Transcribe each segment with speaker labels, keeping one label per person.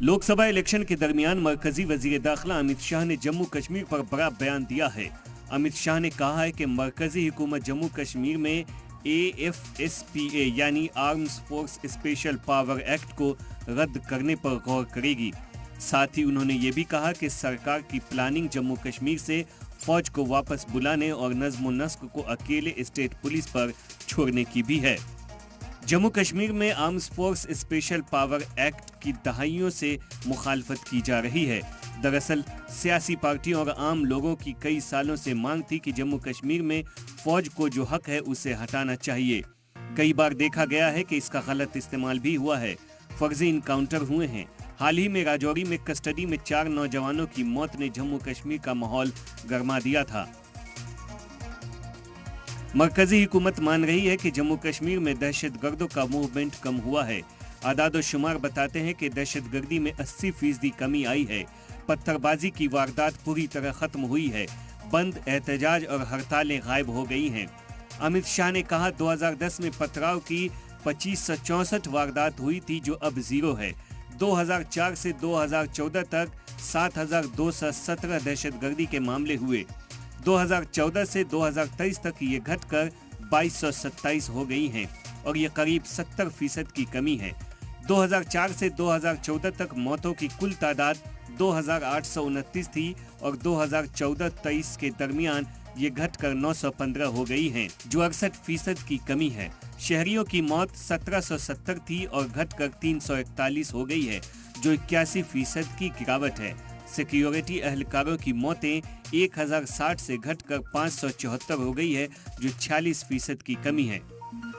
Speaker 1: Lok Sabha election के दरमियान मरकजी वजीर दाखिला अमित शाह ने जम्मू कश्मीर पर बड़ा बयान दिया है। अमित शाह ने कहा है कि मरकजी हुकूमत जम्मू कश्मीर में AFSPA यानी arms force special power act को रद्द करने पर गौर करेगी। साथ ही उन्होंने ये भी कहा कि सरकार की प्लानिंग जम्मू कश्मीर से फौज को वापस बुलाने और नज्म व नस्क को अकेले स्टेट पुलिस पर छोड़ने की भी है। जम्मू कश्मीर में arms force special power act की दहाइयों से मुखालफत की जा रही है। दरअसल सियासी पार्टियों और आम लोगों की कई सालों से मांग थी कि जम्मू कश्मीर में फौज को जो हक है उसे हटाना चाहिए। कई बार देखा गया है कि इसका गलत इस्तेमाल भी हुआ है। फर्जी इनकाउंटर हुए हैं। हाल ही में राजौरी में कस्टडी में 4 नौजवानों की मौत ने जम्मू कश्मीर का माहौल गरमा दिया था। मरकजी हुकूमत मान रही है कि जम्मू कश्मीर में दहशतगर्दों का मूवमेंट कम हुआ है। आदाद शुमार बताते हैं कि दहशतगर्दी में 80% कमी आई है। पत्थरबाजी की वारदात पूरी तरह खत्म हुई है। बंद, एहतजाज और हड़तालें गायब हो गई हैं। अमित शाह ने कहा 2010 में पथराव की 2564 वारदात हुई थी जो अब जीरो है। 2004 से 2014 तक 7217 दहशतगर्दी के मामले हुए। 2014 से 2023 तक ये घटकर 2227 हो गई हैं और ये करीब 70% की कमी है। 2004 से 2014 तक मौतों की कुल तादाद 2829 थी और 2014-23 के दरमियान ये घटकर 915 हो गई हैं, जो 68% की कमी है। शहरियों की मौत 1770 थी और घटकर 341 हो गई है, जो 81% की गिरावट है। सिक्योरिटी एहलकारों की मौतें 1060 से घटकर 574 हो गई है, जो 46% की कमी है।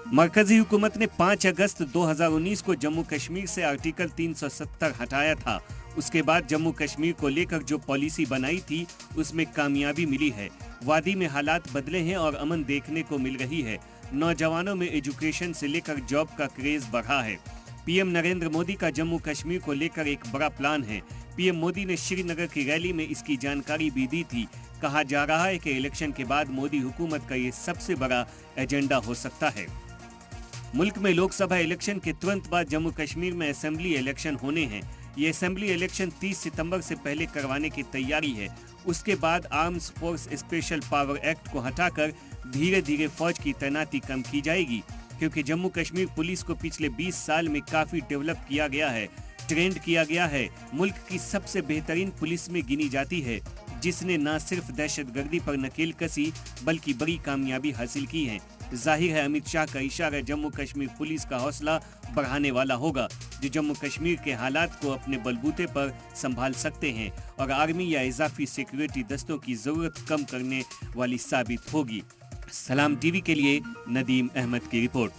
Speaker 1: मरकजी हुकूमत ने 5 अगस्त 2019 को जम्मू कश्मीर से आर्टिकल 370 हटाया था। उसके बाद जम्मू कश्मीर को लेकर जो पॉलिसी बनाई थी उसमें कामयाबी मिली है। वादी में हालात बदले हैं और अमन देखने को मिल रही है। नौजवानों में एजुकेशन से लेकर जॉब का क्रेज बढ़ा है। पीएम नरेंद्र मोदी का जम्मू कश्मीर को लेकर एक बड़ा प्लान है। पीएम मोदी ने श्रीनगर की रैली में इसकी जानकारी भी दी थी। कहा जा रहा है कि इलेक्शन के बाद मोदी हुकूमत का ये सबसे बड़ा एजेंडा हो सकता है। मुल्क में लोकसभा इलेक्शन के तुरंत बाद जम्मू कश्मीर में असेंबली इलेक्शन होने हैं। ये असेंबली इलेक्शन 30 सितंबर से पहले करवाने की तैयारी है। उसके बाद arms force special power act को हटाकर धीरे धीरे फौज की तैनाती कम की जाएगी, क्योंकि जम्मू कश्मीर पुलिस को पिछले 20 साल में काफी डेवलप किया गया है, ट्रेंड किया गया है। मुल्क की सबसे बेहतरीन पुलिस में गिनी जाती है, जिसने न सिर्फ दहशतगर्दी पर नकेल कसी बल्कि बड़ी कामयाबी हासिल की है। जाहिर है अमित शाह का इशारा जम्मू कश्मीर पुलिस का हौसला बढ़ाने वाला होगा, जो जम्मू कश्मीर के हालात को अपने बलबूते पर संभाल सकते हैं और आर्मी या इजाफी सिक्योरिटी दस्तों की जरूरत कम करने वाली साबित होगी। सलाम टीवी के लिए नदीम अहमद की रिपोर्ट।